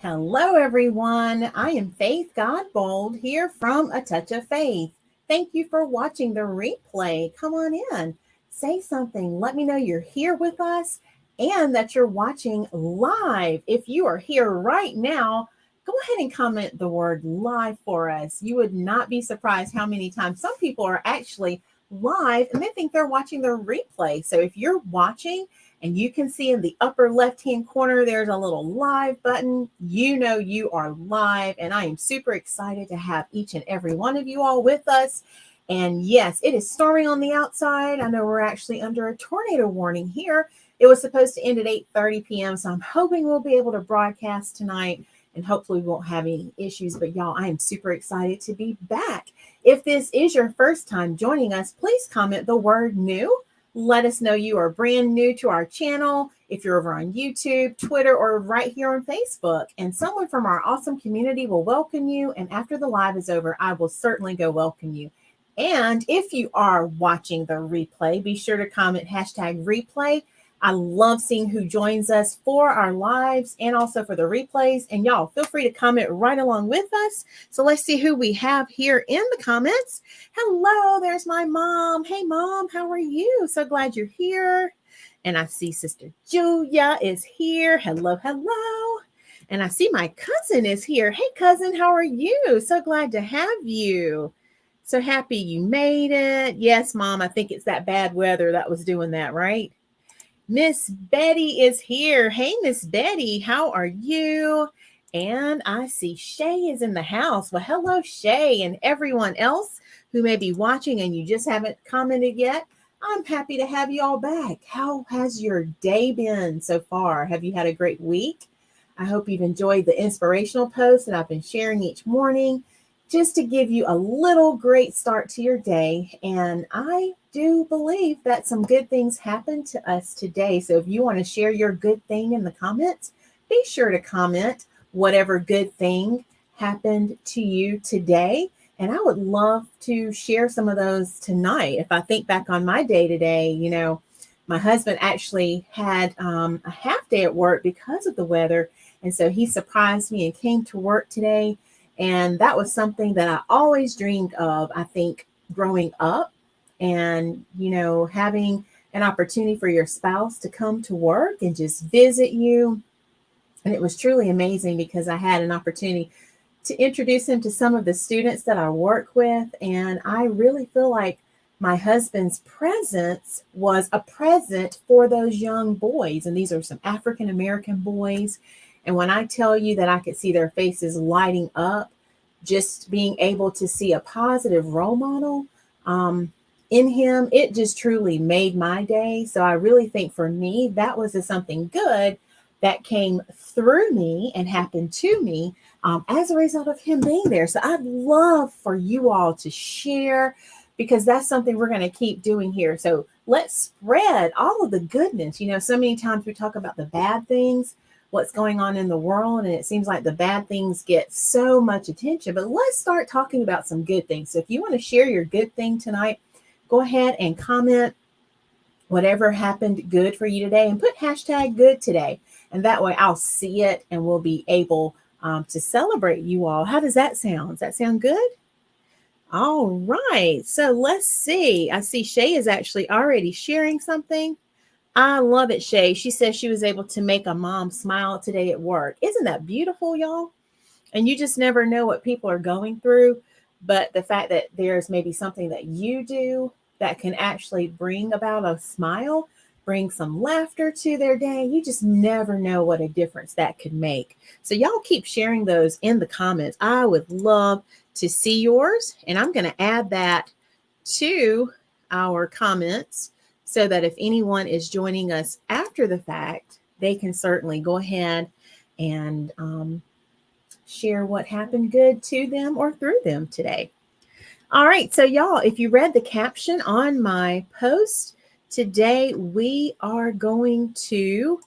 Hello, everyone. I am Faith Godbold here from A Touch of Faith. Thank you for watching the replay. Come on in, say something. Let me know you're here with us and that you're watching live. If you are here right now, go ahead and comment the word live for us. You would not be surprised how many times some people are actually live and they think they're watching the replay. So if you're watching, and you can see in the upper left-hand corner, there's a little live button. You know you are live, and I am super excited to have each and every one of you all with us. And yes, it is storming on the outside. I know we're actually under a tornado warning here. It was supposed to end at 8:30 p.m., so I'm hoping we'll be able to broadcast tonight, and hopefully we won't have any issues. But y'all, I am super excited to be back. If this is your first time joining us, please comment the word new. Let us know you are brand new to our channel. If you're over on YouTube, Twitter, or right here on Facebook, and someone from our awesome community will welcome you. And after the live is over, I will certainly go welcome you. And if you are watching the replay, be sure to comment #replay. I love seeing who joins us for our lives and also for the replays. And y'all, feel free to comment right along with us. So let's see who we have here in the comments. Hello, there's my mom. Hey, Mom, how are you? So glad you're here. And I see Sister Julia is here. Hello, hello. And I see my cousin is here. Hey, cousin, how are you? So glad to have you. So happy you made it. Yes, Mom, I think it's that bad weather that was doing that, right? Miss Betty is here. Hey, Miss Betty, how are you? And I see Shay is in the house. Well, hello, Shay, and everyone else who may be watching and you just haven't commented yet. I'm happy to have you all back. How has your day been so far? Have you had a great week? I hope you've enjoyed the inspirational posts that I've been sharing each morning, just to give you a little great start to your day. And I do believe that some good things happened to us today. So if you want to share your good thing in the comments, be sure to comment whatever good thing happened to you today. And I would love to share some of those tonight. If I think back on my day today, you know, my husband actually had a half day at work because of the weather. And so he surprised me and came to work today. And that was something that I always dreamed of, I think, growing up. And, you know, having an opportunity for your spouse to come to work and just visit you. And it was truly amazing because I had an opportunity to introduce him to some of the students that I work with. And I really feel like my husband's presence was a present for those young boys. And these are some African American boys. And when I tell you that I could see their faces lighting up, just being able to see a positive role model in him, it just truly made my day. So I really think for me, that was something good that came through me and happened to me as a result of him being there. So I'd love for you all to share, because that's something we're going to keep doing here. So let's spread all of the goodness. You know, so many times we talk about the bad things, what's going on in the world, and it seems like the bad things get so much attention. But let's start talking about some good things. So if you want to share your good thing tonight, go ahead and comment whatever happened good for you today and put #good today. And that way I'll see it and we'll be able to celebrate you all. How does that sound? Does that sound good? All right. So let's see. I see Shay is actually already sharing something. I love it, Shay. She says she was able to make a mom smile today at work. Isn't that beautiful, y'all? And you just never know what people are going through. But the fact that there's maybe something that you do that can actually bring about a smile, bring some laughter to their day, you just never know what a difference that could make. So y'all keep sharing those in the comments. I would love to see yours. And I'm going to add that to our comments, so that if anyone is joining us after the fact, they can certainly go ahead and share what happened good to them or through them today. All right, so y'all, if you read the caption on my post, today we are going to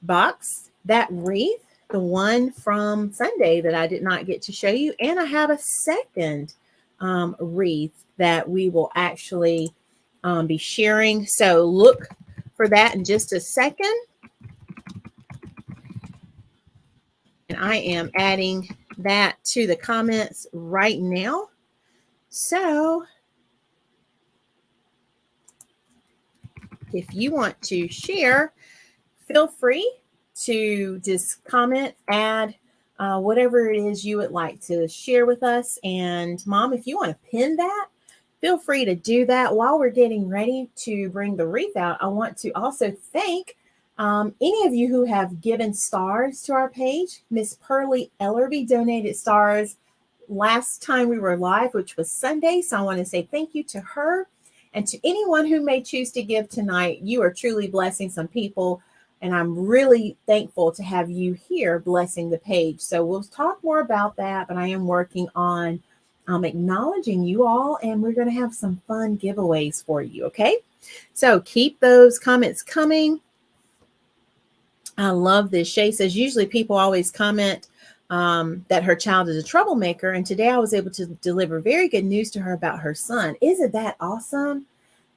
box that wreath, the one from Sunday that I did not get to show you. And I have a second wreath that we will actually be sharing. So look for that in just a second. And I am adding that to the comments right now. So if you want to share, feel free to just comment, add whatever it is you would like to share with us. And Mom, if you want to pin that, feel free to do that. While we're getting ready to bring the wreath out, I want to also thank any of you who have given stars to our page. Miss Pearlie Ellerby donated stars last time we were live, which was Sunday. So I want to say thank you to her. And to anyone who may choose to give tonight, you are truly blessing some people. And I'm really thankful to have you here blessing the page. So we'll talk more about that, but I am working on acknowledging you all, and we're going to have some fun giveaways for you. Okay. So keep those comments coming. I love this. Shay says, usually people always comment that her child is a troublemaker. And today I was able to deliver very good news to her about her son. Isn't that awesome?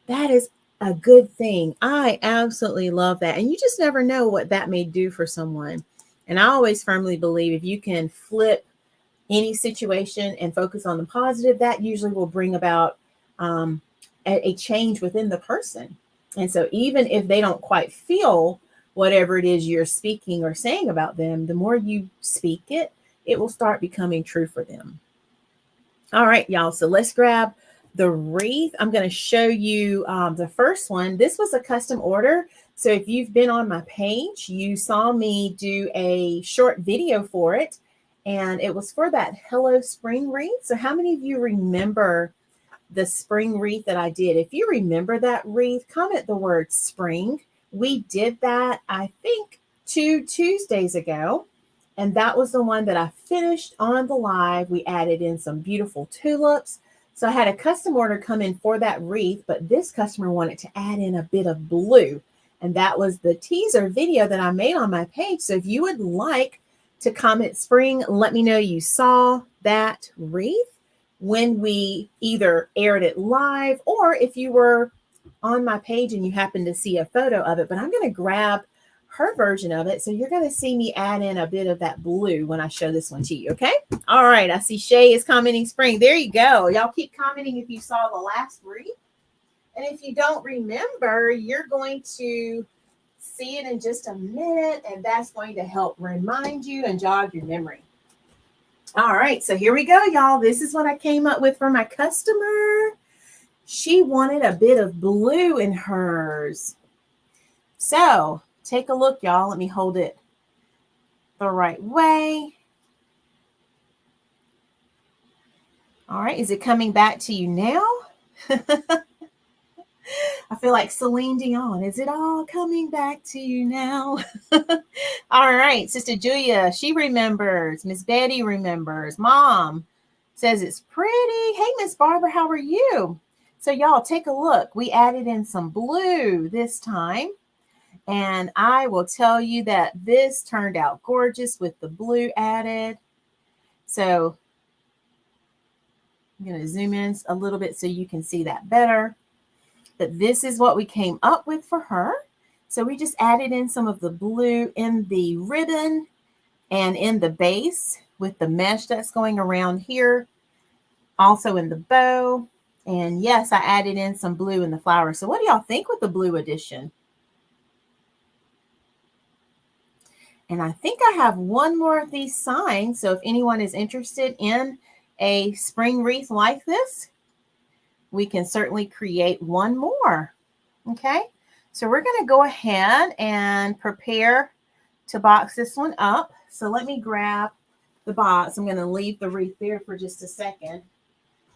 That is a good thing. I absolutely love that. And you just never know what that may do for someone. And I always firmly believe if you can flip any situation and focus on the positive, that usually will bring about a change within the person. And so even if they don't quite feel whatever it is you're speaking or saying about them, the more you speak it, it will start becoming true for them. All right, y'all. So let's grab the wreath. I'm going to show you the first one. This was a custom order. So if you've been on my page, you saw me do a short video for it. And it was for that Hello Spring wreath. So how many of you remember the spring wreath that I did? If you remember that wreath, comment the word spring. We did that, I think, 2 Tuesdays ago. And that was the one that I finished on the live. We added in some beautiful tulips. So I had a custom order come in for that wreath, but this customer wanted to add in a bit of blue. And that was the teaser video that I made on my page. So if you would like to comment spring, let me know you saw that wreath when we either aired it live, or if you were on my page and you happen to see a photo of it. But I'm going to grab her version of it. So you're going to see me add in a bit of that blue when I show this one to you. Okay. All right. I see Shay is commenting spring. There you go. Y'all keep commenting if you saw the last wreath. And if you don't remember, you're going to see it in just a minute, and that's going to help remind you and jog your memory. All right. So here we go, y'all. This is what I came up with for my customer. She wanted a bit of blue in hers. So take a look, y'all. Let me hold it the right way. All right. Is it coming back to you now? I feel like Celine Dion. Is it all coming back to you now? All right. Sister Julia, she remembers. Miss Betty remembers. Mom says it's pretty. Hey, Miss Barbara, how are you? So y'all take a look. We added in some blue this time. And I will tell you that this turned out gorgeous with the blue added. So I'm going to zoom in a little bit so you can see that better. But this is what we came up with for her. So we just added in some of the blue in the ribbon and in the base with the mesh that's going around here. Also in the bow. And yes, I added in some blue in the flower. So what do y'all think with the blue addition? And I think I have one more of these signs. So if anyone is interested in a spring wreath like this, we can certainly create one more. Okay. So we're going to go ahead and prepare to box this one up. So let me grab the box. I'm going to leave the wreath there for just a second.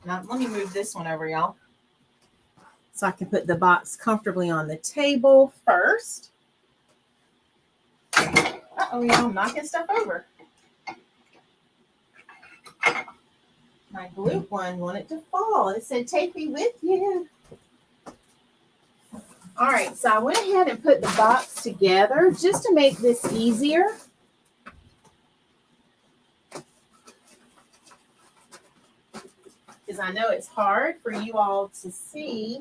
Now, let me move this one over, y'all, so I can put the box comfortably on the table first. Uh-oh, y'all, I'm knocking stuff over. My blue one wanted to fall. It said, take me with you. All right, so I went ahead and put the box together just to make this easier. Because I know it's hard for you all to see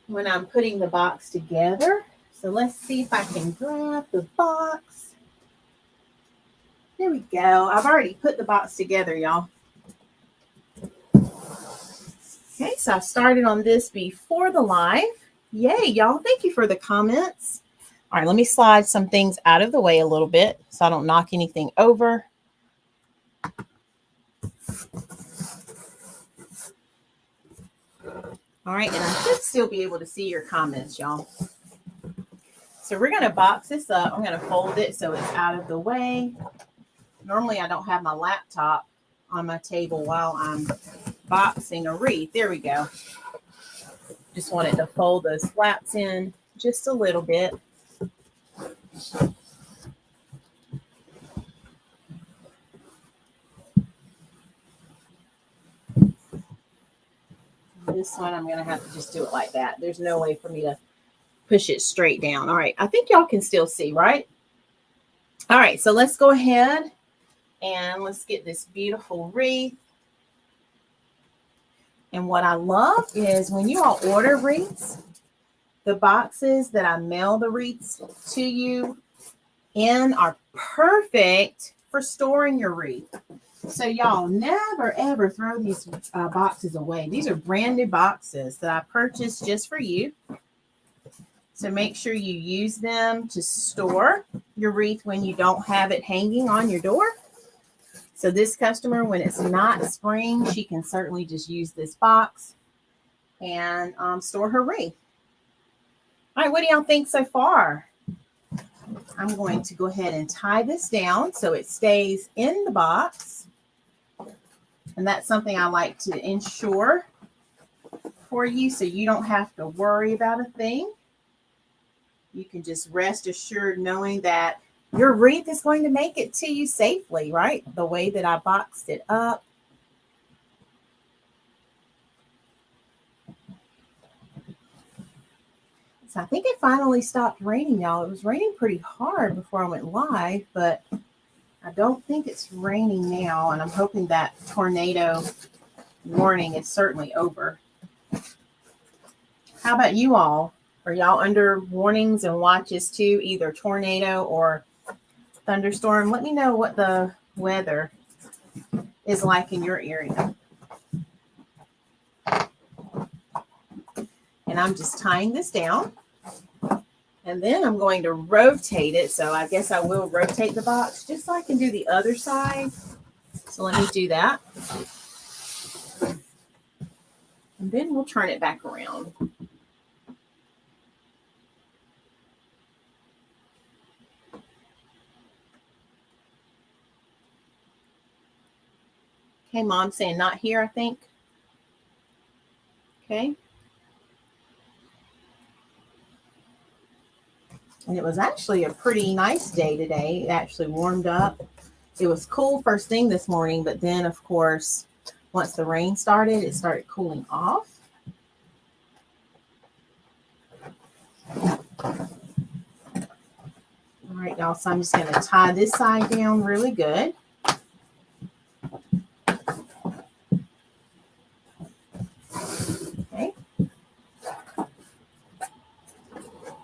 when I'm putting the box together. So let's see if I can grab the box. There we go. I've already put the box together, y'all. Okay, so I started on this before the live. Yay, y'all. Thank you for the comments. All right, let me slide some things out of the way a little bit so I don't knock anything over. All right, and I should still be able to see your comments, y'all. So we're going to box this up. I'm going to fold it so it's out of the way. Normally, I don't have my laptop on my table while I'm boxing a wreath. There we go. Just wanted to fold those flaps in just a little bit. This one, I'm going to have to just do it like that. There's no way for me to push it straight down. All right. I think y'all can still see, right? All right. So let's go ahead and let's get this beautiful wreath. And what I love is when you all order wreaths, the boxes that I mail the wreaths to you in are perfect for storing your wreath. So y'all never, ever throw these boxes away. These are brand new boxes that I purchased just for you. So make sure you use them to store your wreath when you don't have it hanging on your door. So this customer, when it's not spring, she can certainly just use this box and store her wreath. All right, what do y'all think so far? I'm going to go ahead and tie this down so it stays in the box. And that's something I like to ensure for you so you don't have to worry about a thing. You can just rest assured knowing that your wreath is going to make it to you safely, right? The way that I boxed it up. So I think it finally stopped raining, y'all. It was raining pretty hard before I went live, but I don't think it's raining now. And I'm hoping that tornado warning is certainly over. How about you all? Are y'all under warnings and watches too, either tornado or thunderstorm? Let me know what the weather is like in your area. And I'm just tying this down. And then I'm going to rotate it. So I guess I will rotate the box just so I can do the other side. So let me do that. And then we'll turn it back around. Okay, Mom's saying not here, I think. Okay. And it was actually a pretty nice day today. It actually warmed up. It was cool first thing this morning, but then, of course, once the rain started, it started cooling off. All right, y'all, so I'm just going to tie this side down really good. Okay.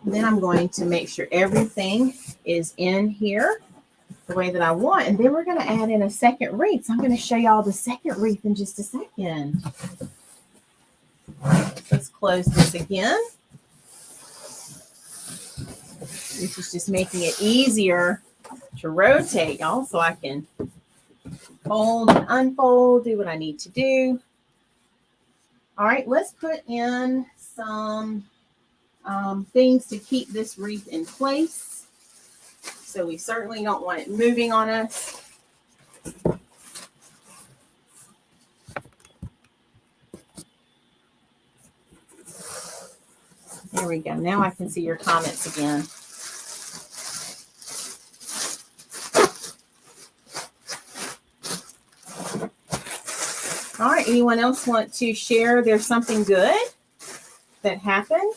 Then I'm going to make sure everything is in here the way that I want. And then we're going to add in a second wreath. So I'm going to show y'all the second wreath in just a second. Let's close this again. This is just making it easier to rotate, y'all, so I can fold and unfold, do what I need to do. All right, let's put in some things to keep this wreath in place. So we certainly don't want it moving on us. There we go. Now I can see your comments again. All right, anyone else want to share there's something good that happened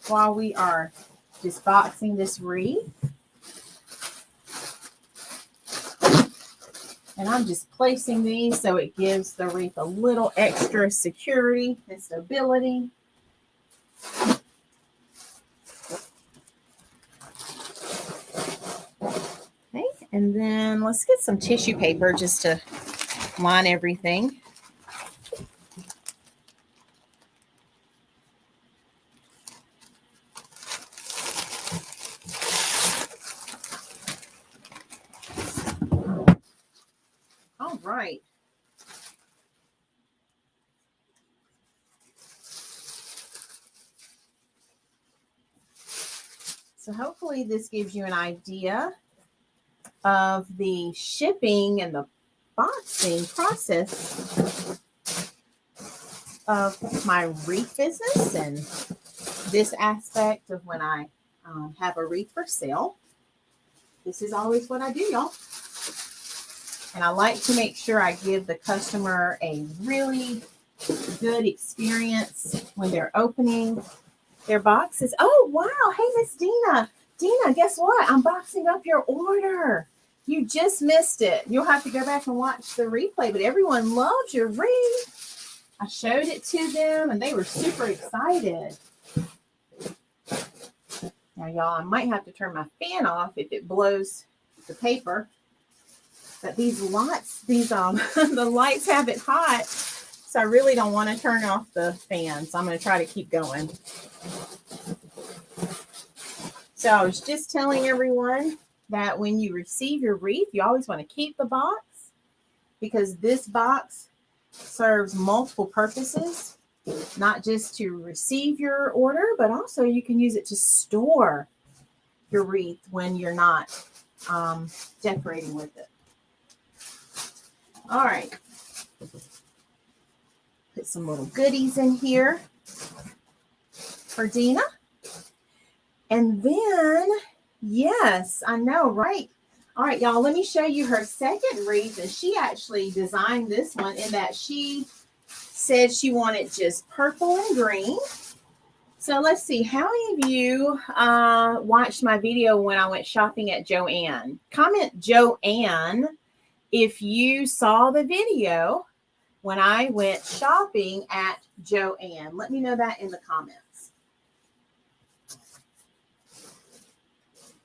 while we are just boxing this wreath? And I'm just placing these so it gives the wreath a little extra security and stability. Okay, And then let's get some tissue paper just to line everything. All right. So hopefully this gives you an idea of the shipping and the boxing process of my wreath business and this aspect of when I have a wreath for sale. This is always what I do, y'all. And I like to make sure I give the customer a really good experience when they're opening their boxes. Oh, wow. Hey, Miss Dina. Dina, guess what? I'm boxing up your order. You just missed it. You'll have to go back and watch the replay, but everyone loves your wreath. I showed it to them, and they were super excited. Now, y'all, I might have to turn my fan off if it blows the paper. But these lights, the lights have it hot, so I really don't want to turn off the fan. So I'm going to try to keep going. So I was just telling everyone that when you receive your wreath, you always want to keep the box because this box serves multiple purposes, not just to receive your order, but also you can use it to store your wreath when you're not decorating with it. All right. Put some little goodies in here for Dina. And then, yes, I know, right? All right, y'all, let me show you her second wreath. And she actually designed this one in that she said she wanted just purple and green. So let's see, how many of you watched my video when I went shopping at Joann? Comment Joann if you saw the video when I went shopping at Joann. Let me know that in the comments.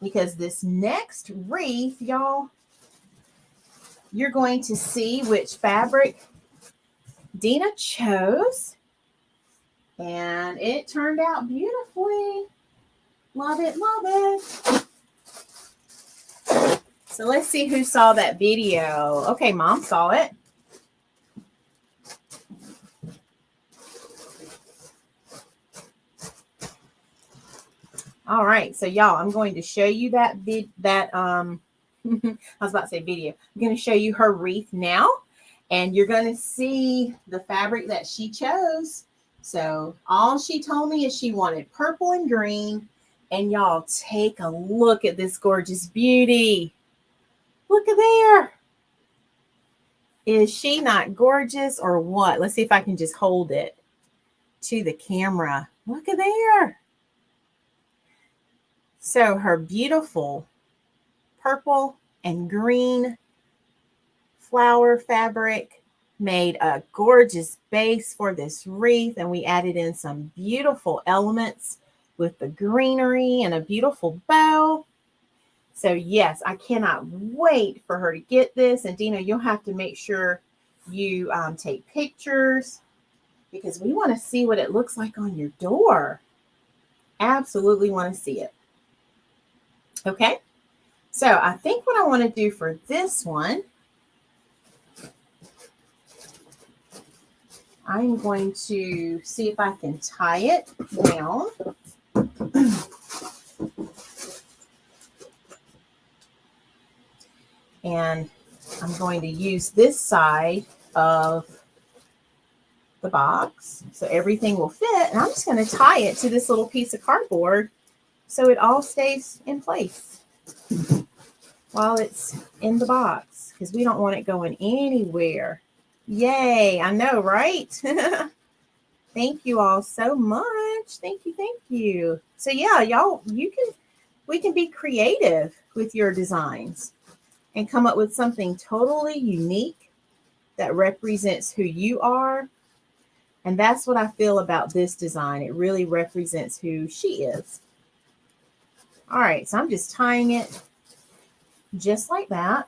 Because this next wreath, y'all, you're going to see which fabric Dina chose. And it turned out beautifully. Love it, love it. So let's see who saw that video. Okay, Mom saw it. All right, so y'all, I'm going to show you I was about to say video. I'm going to show you her wreath now, and you're going to see the fabric that she chose. So all she told me is she wanted purple and green, and y'all take a look at this gorgeous beauty. Look at there. Is she not gorgeous or what? Let's see if I can just hold it to the camera. Look at there. So her beautiful purple and green flower fabric made a gorgeous base for this wreath, and we added in some beautiful elements with the greenery and a beautiful bow. So yes, I cannot wait for her to get this. And Dina, you'll have to make sure you take pictures because we want to see what it looks like on your door. Absolutely want to see it. Okay, so I think what I want to do for this one, I'm going to see if I can tie it down. And I'm going to use this side of the box so everything will fit. And I'm just going to tie it to this little piece of cardboard so it all stays in place while it's in the box because we don't want it going anywhere. Yay, I know, right? Thank you all so much. Thank you, thank you. So yeah, y'all, we can be creative with your designs and come up with something totally unique that represents who you are. And that's what I feel about this design. It really represents who she is. All right, so I'm just tying it just like that.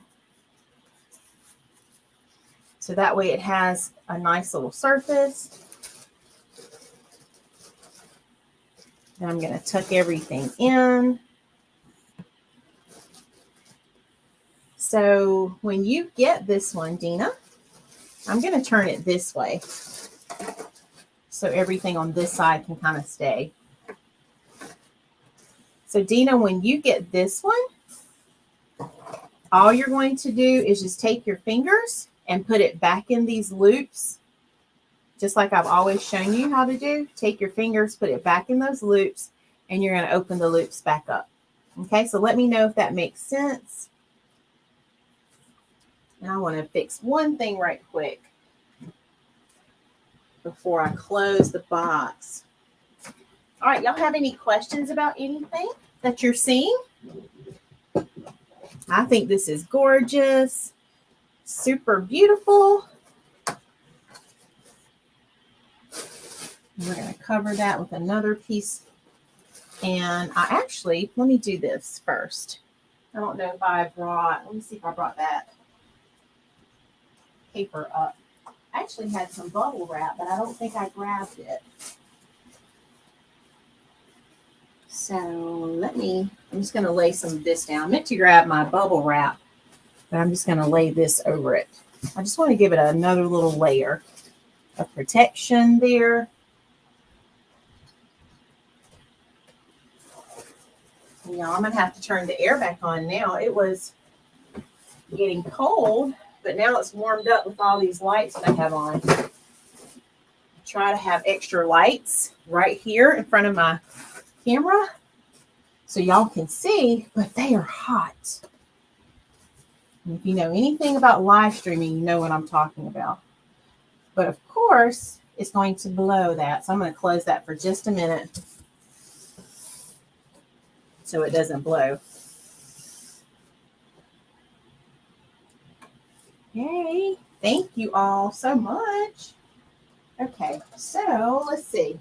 So that way it has a nice little surface. Then I'm going to tuck everything in. So when you get this one, Dina, I'm going to turn it this way so everything on this side can kind of stay. So Dina, when you get this one, all you're going to do is just take your fingers and put it back in these loops, just like I've always shown you how to do. Take your fingers, put it back in those loops, and you're going to open the loops back up. Okay, so let me know if that makes sense. And I want to fix one thing right quick before I close the box. All right, y'all have any questions about anything that you're seeing? I think this is gorgeous, super beautiful. We're going to cover that with another piece. And let me do this first. I don't know if let me see if I brought that paper up. I actually had some bubble wrap, but I don't think I grabbed it. So I'm just going to lay some of this down. I meant to grab my bubble wrap, but I'm just going to lay this over it. I just want to give it another little layer of protection there. Now I'm going to have to turn the air back on now. It was getting cold, but now it's warmed up with all these lights that I have on. I try to have extra lights right here in front of my camera so y'all can see, but they are hot. And if you know anything about live streaming, you know what I'm talking about. But of course, it's going to blow that. So I'm going to close that for just a minute so it doesn't blow. Yay. Thank you all so much. Okay, so let's see.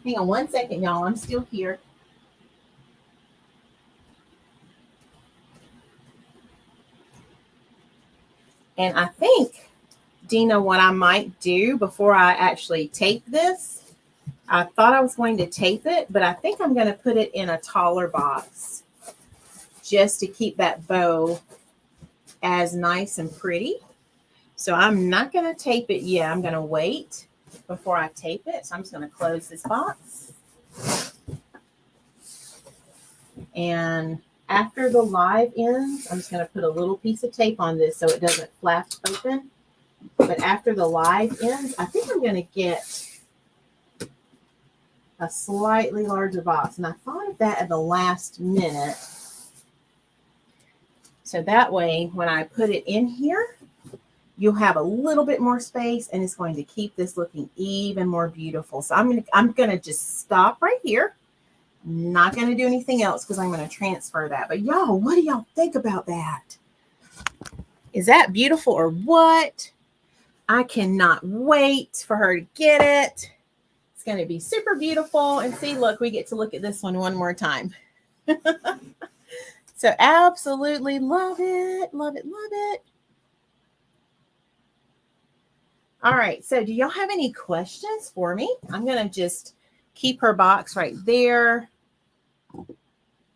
Hang on one second, y'all. I'm still here. And I think, Dina, what I might do before I actually tape this, I thought I was going to tape it, but I think I'm going to put it in a taller box just to keep that bow as nice and pretty. So I'm not going to tape it yet. I'm going to wait before I tape it. So I'm just going to close this box. And after the live ends, I'm just going to put a little piece of tape on this so it doesn't flap open. But after the live ends, I think I'm going to get a slightly larger box. And I thought of that at the last minute. So that way, when I put it in here, you'll have a little bit more space and it's going to keep this looking even more beautiful. So I'm going to just stop right here. I'm not going to do anything else because I'm going to transfer that. But y'all, what do y'all think about that? Is that beautiful or what? I cannot wait for her to get it. It's going to be super beautiful. And see, look, we get to look at this one more time. So absolutely love it. Love it. Love it. All right. So do y'all have any questions for me? I'm going to just keep her box right there.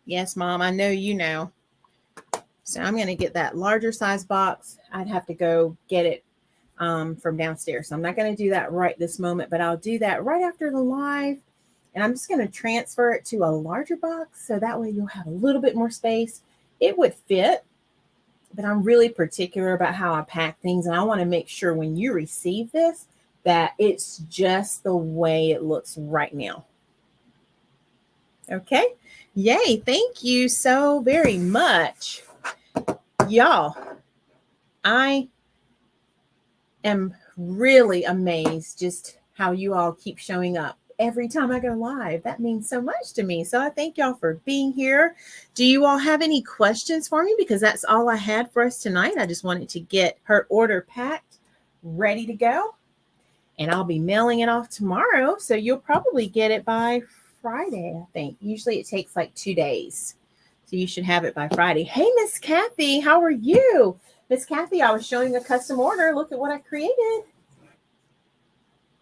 Yes, Mom, I know you know. So I'm going to get that larger size box. I'd have to go get it from downstairs. So I'm not going to do that right this moment, but I'll do that right after the live. And I'm just going to transfer it to a larger box. So that way you'll have a little bit more space. It would fit, but I'm really particular about how I pack things. And I want to make sure when you receive this, that it's just the way it looks right now. Okay. Yay. Thank you so very much. Y'all, I am really amazed just how you all keep showing up every time I go live. That means so much to me. So I thank y'all for being here. Do you all have any questions for me? Because that's all I had for us tonight. I just wanted to get her order packed, ready to go. And I'll be mailing it off tomorrow. So you'll probably get it by Friday, I think. Usually it takes like 2 days. So you should have it by Friday. Hey, Miss Kathy, how are you? Miss Kathy, I was showing a custom order. Look at what I created.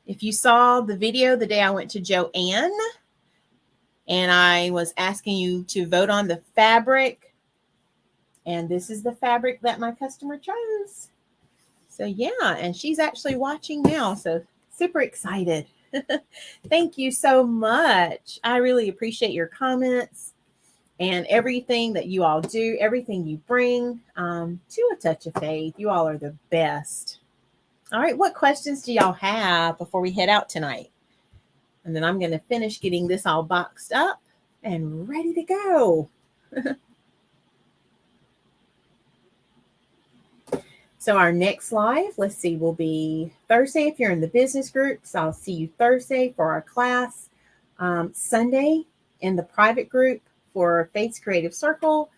If you saw the video the day I went to Joanne and I was asking you to vote on the fabric, and this is the fabric that my customer chose. So yeah, and she's actually watching now. So super excited. Thank you so much. I really appreciate your comments and everything that you all do, everything you bring to A Touch of Faith. You all are the best. All right, what questions do y'all have before we head out tonight? And then I'm going to finish getting this all boxed up and ready to go. So our next live, let's see, will be Thursday if you're in the business groups. I'll see you Thursday for our class. Sunday in the private group for Faith's Creative Circle.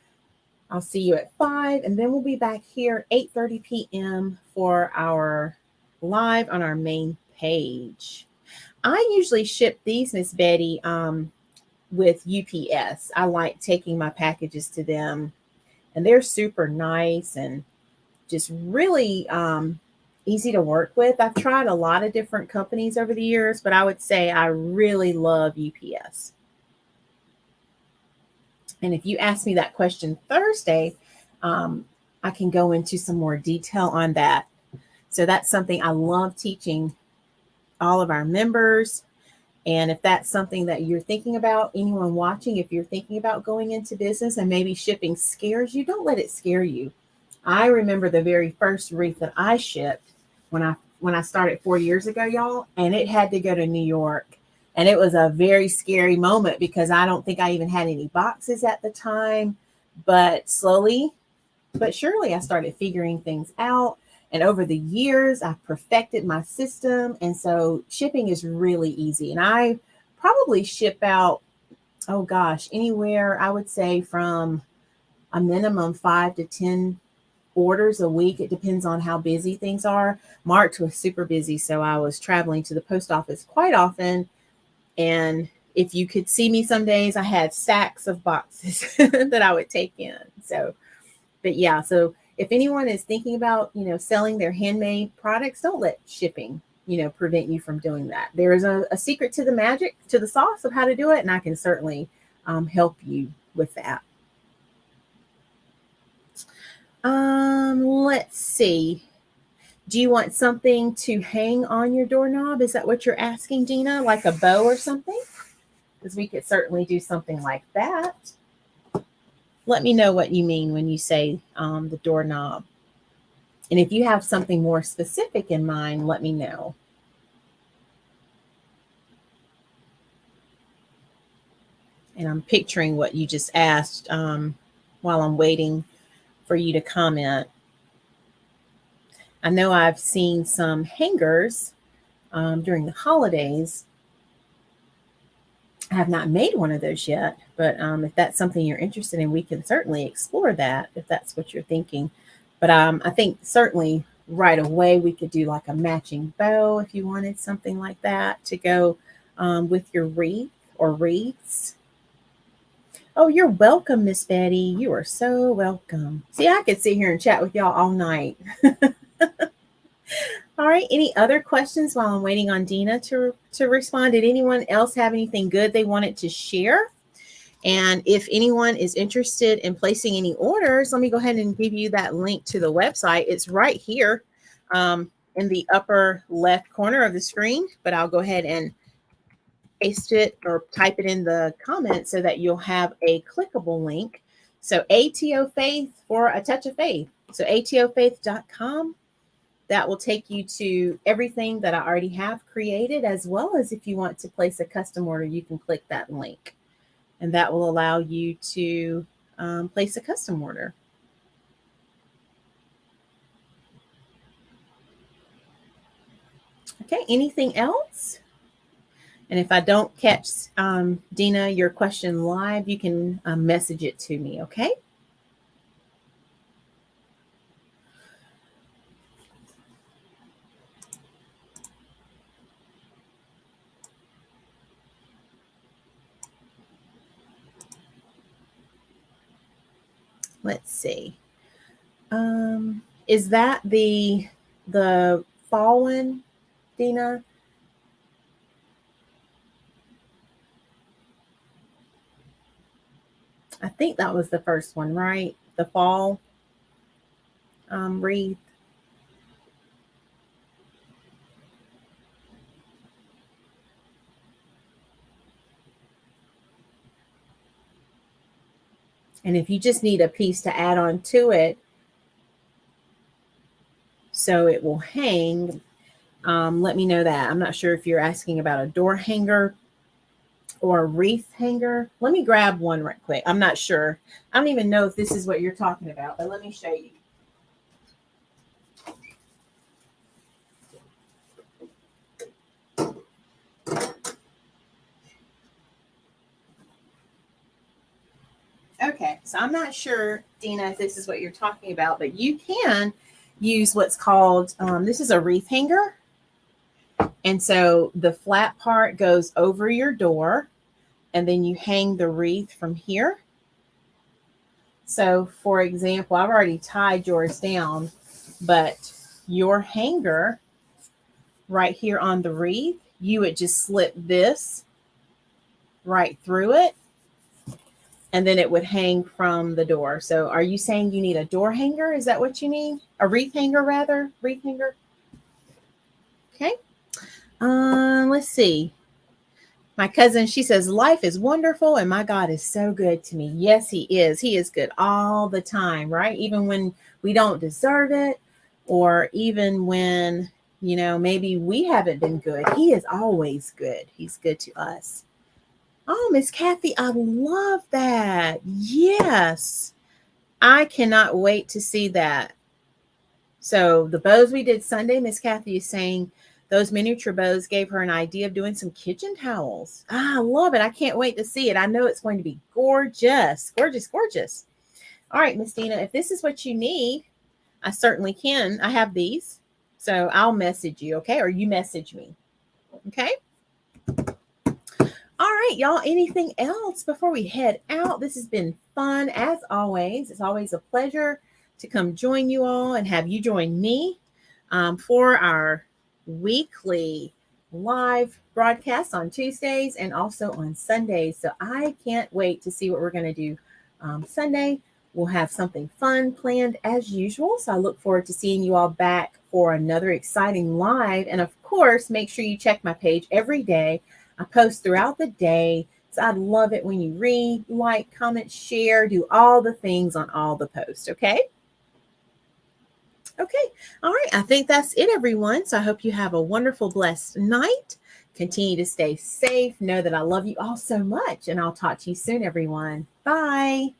I'll see you at 5, and then we'll be back here 8:30 p.m. for our live on our main page. I usually ship these, Miss Betty, with UPS. I like taking my packages to them, and they're super nice and just really easy to work with. I've tried a lot of different companies over the years, but I would say I really love UPS. And if you ask me that question Thursday, I can go into some more detail on that. So that's something I love teaching all of our members. And if that's something that you're thinking about, anyone watching, if you're thinking about going into business and maybe shipping scares you, don't let it scare you. I remember the very first wreath that I shipped when I started 4 years ago, y'all, and it had to go to New York. And it was a very scary moment because I don't think I even had any boxes at the time. But slowly but surely I started figuring things out. And over the years, I've perfected my system. And so shipping is really easy. And I probably ship out, oh gosh, anywhere I would say from a minimum 5 to 10 orders a week. It depends on how busy things are. March was super busy, so I was traveling to the post office quite often. And if you could see me some days, I had stacks of boxes that I would take in. So, but yeah, so if anyone is thinking about, selling their handmade products, don't let shipping, prevent you from doing that. There is a secret to the magic, to the sauce of how to do it. And I can certainly help you with that. Let's see. Do you want something to hang on your doorknob? Is that what you're asking, Dina? Like a bow or something? Because we could certainly do something like that. Let me know what you mean when you say the doorknob. And if you have something more specific in mind, let me know. And I'm picturing what you just asked while I'm waiting for you to comment. I know I've seen some hangers during the holidays. I have not made one of those yet, but if that's something you're interested in, we can certainly explore that if that's what you're thinking. But I think certainly right away we could do like a matching bow if you wanted something like that to go with your wreath or wreaths. Oh, you're welcome, Miss Betty. You are so welcome. See, I could sit here and chat with y'all all night. All right. Any other questions while I'm waiting on Dina to respond? Did anyone else have anything good they wanted to share? And if anyone is interested in placing any orders, let me go ahead and give you that link to the website. It's right here in the upper left corner of the screen, but I'll go ahead and paste it or type it in the comments so that you'll have a clickable link. So ATO Faith for A Touch of Faith. So atofaith.com. That will take you to everything that I already have created, as well as if you want to place a custom order, you can click that link. And that will allow you to place a custom order. Okay, anything else? And if I don't catch, Dina, your question live, you can message it to me, okay? Let's see. Is that the fall one, Dina? I think that was the first one, right? The fall wreath. And if you just need a piece to add on to it so it will hang, let me know that. I'm not sure if you're asking about a door hanger or a wreath hanger. Let me grab one right quick. I'm not sure. I don't even know if this is what you're talking about, but let me show you. Okay, so I'm not sure, Dina, if this is what you're talking about, but you can use what's called, this is a wreath hanger. And so the flat part goes over your door, and then you hang the wreath from here. So, for example, I've already tied yours down, but your hanger right here on the wreath, you would just slip this right through it, and then it would hang from the door. So are you saying you need a door hanger? Is that what you need? A wreath hanger, rather? Wreath hanger? Okay. Let's see. My cousin, she says, life is wonderful and my God is so good to me. Yes, he is. He is good all the time, right? Even when we don't deserve it, or even when, maybe we haven't been good. He is always good. He's good to us. Oh, Miss Kathy, I love that. Yes. I cannot wait to see that. So the bows we did Sunday, Miss Kathy is saying those miniature bows gave her an idea of doing some kitchen towels. I love it. I can't wait to see it. I know it's going to be gorgeous, gorgeous, gorgeous. All right, Miss Dina, if this is what you need, I certainly can. I have these. So I'll message you, okay? Or you message me, okay? All right, y'all. Anything else before we head out? This has been fun as always. It's always a pleasure to come join you all and have you join me for our weekly live broadcasts on Tuesdays and also on Sundays. So I can't wait to see what we're going to do Sunday. We'll have something fun planned as usual. So I look forward to seeing you all back for another exciting live. And of course, make sure you check my page every day. I post throughout the day. So I'd love it when you read, like, comment, share, do all the things on all the posts. Okay. Okay. All right. I think that's it, everyone. So I hope you have a wonderful, blessed night. Continue to stay safe. Know that I love you all so much. And I'll talk to you soon, everyone. Bye.